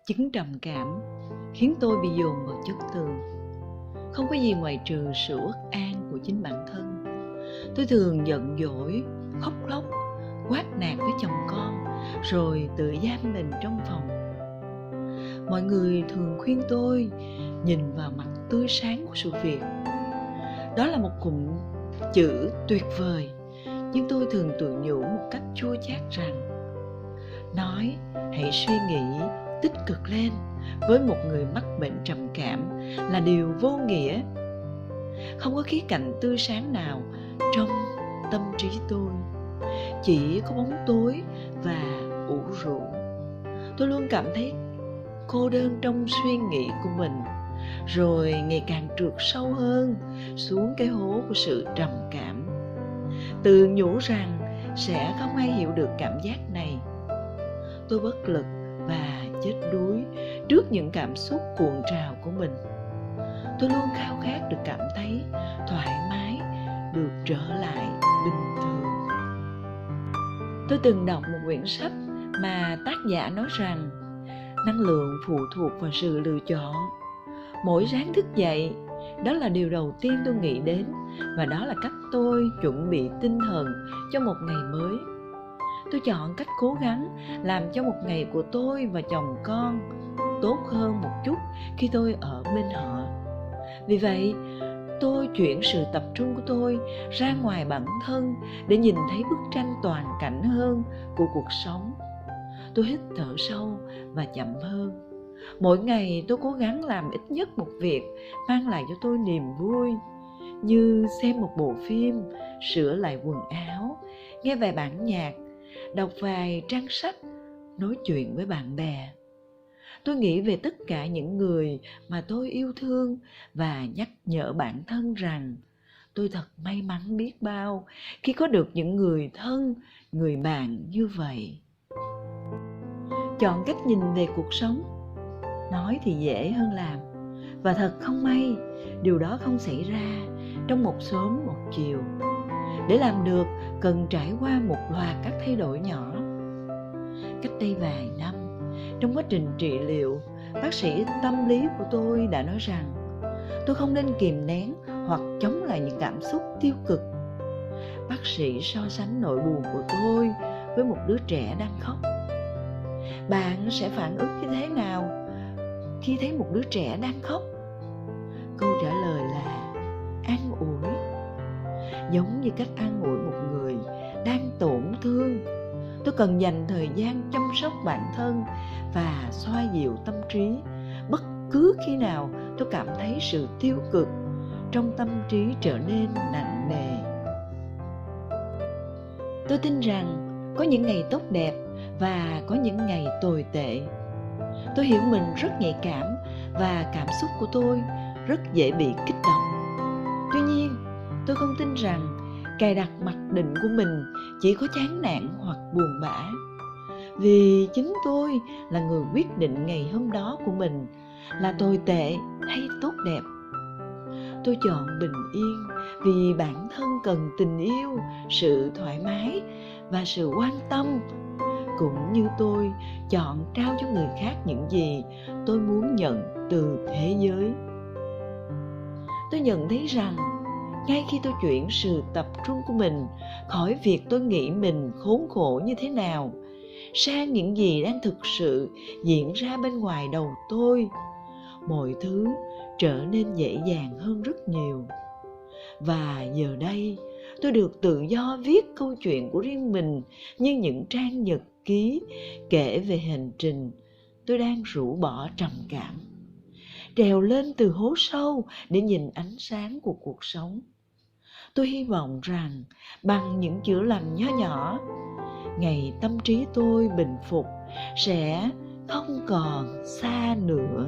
Chứng trầm cảm khiến tôi bị dồn vào chất tường. Không có gì ngoại trừ sự uất an của chính bản thân. Tôi thường giận dỗi, khóc lóc, quát nạt với chồng con, rồi tự giam mình trong phòng. Mọi người thường khuyên tôi nhìn vào mặt tươi sáng của sự việc. Đó là một cụm chữ tuyệt vời, nhưng tôi thường tự nhủ một cách chua chát rằng nói hãy suy nghĩ tích cực lên với một người mắc bệnh trầm cảm là điều vô nghĩa. Không có khía cạnh tươi sáng nào trong tâm trí tôi, chỉ có bóng tối và ủ rũ. Tôi luôn cảm thấy cô đơn trong suy nghĩ của mình, rồi ngày càng trượt sâu hơn xuống cái hố của sự trầm cảm. Tự nhủ rằng sẽ không ai hiểu được cảm giác này. Tôi bất lực và chết đuối trước những cảm xúc cuộn trào của mình. Tôi luôn khao khát được cảm thấy thoải mái, được trở lại bình thường. Tôi từng đọc một quyển sách mà tác giả nói rằng năng lượng phụ thuộc vào sự lựa chọn. Mỗi sáng thức dậy, đó là điều đầu tiên tôi nghĩ đến, và đó là cách tôi chuẩn bị tinh thần cho một ngày mới. Tôi chọn cách cố gắng làm cho một ngày của tôi và chồng con tốt hơn một chút khi tôi ở bên họ. Vì vậy, tôi chuyển sự tập trung của tôi ra ngoài bản thân để nhìn thấy bức tranh toàn cảnh hơn của cuộc sống. Tôi hít thở sâu và chậm hơn. Mỗi ngày tôi cố gắng làm ít nhất một việc mang lại cho tôi niềm vui, như xem một bộ phim, sửa lại quần áo, nghe vài bản nhạc, đọc vài trang sách, nói chuyện với bạn bè. Tôi nghĩ về tất cả những người mà tôi yêu thương và nhắc nhở bản thân rằng tôi thật may mắn biết bao khi có được những người thân, người bạn như vậy. Chọn cách nhìn về cuộc sống, nói thì dễ hơn làm, và thật không may điều đó không xảy ra trong một sớm một chiều. Để làm được cần trải qua một loạt các thay đổi nhỏ. Cách đây vài năm, trong quá trình trị liệu, bác sĩ tâm lý của tôi đã nói rằng tôi không nên kìm nén hoặc chống lại những cảm xúc tiêu cực. Bác sĩ so sánh nỗi buồn của tôi với một đứa trẻ đang khóc. Bạn sẽ phản ứng như thế nào khi thấy một đứa trẻ đang khóc? Câu trả lời là an ủi. Giống như cách an ủi một người đang tổn thương, tôi cần dành thời gian chăm sóc bản thân và xoa dịu tâm trí bất cứ khi nào tôi cảm thấy sự tiêu cực trong tâm trí trở nên nặng nề. Tôi tin rằng có những ngày tốt đẹp và có những ngày tồi tệ. Tôi hiểu mình rất nhạy cảm và cảm xúc của tôi rất dễ bị kích động. Tuy nhiên, tôi không tin rằng cài đặt mặc định của mình chỉ có chán nản hoặc buồn bã. Vì chính tôi là người quyết định ngày hôm đó của mình là tồi tệ hay tốt đẹp. Tôi chọn bình yên vì bản thân cần tình yêu, sự thoải mái và sự quan tâm, cũng như tôi chọn trao cho người khác những gì tôi muốn nhận từ thế giới. Tôi nhận thấy rằng ngay khi tôi chuyển sự tập trung của mình khỏi việc tôi nghĩ mình khốn khổ như thế nào sang những gì đang thực sự diễn ra bên ngoài đầu tôi, mọi thứ trở nên dễ dàng hơn rất nhiều. Và giờ đây, tôi được tự do viết câu chuyện của riêng mình như những trang nhật ký kể về hành trình tôi đang rũ bỏ trầm cảm, trèo lên từ hố sâu để nhìn ánh sáng của cuộc sống. Tôi hy vọng rằng bằng những chữa lành nho nhỏ, ngày tâm trí tôi bình phục sẽ không còn xa nữa.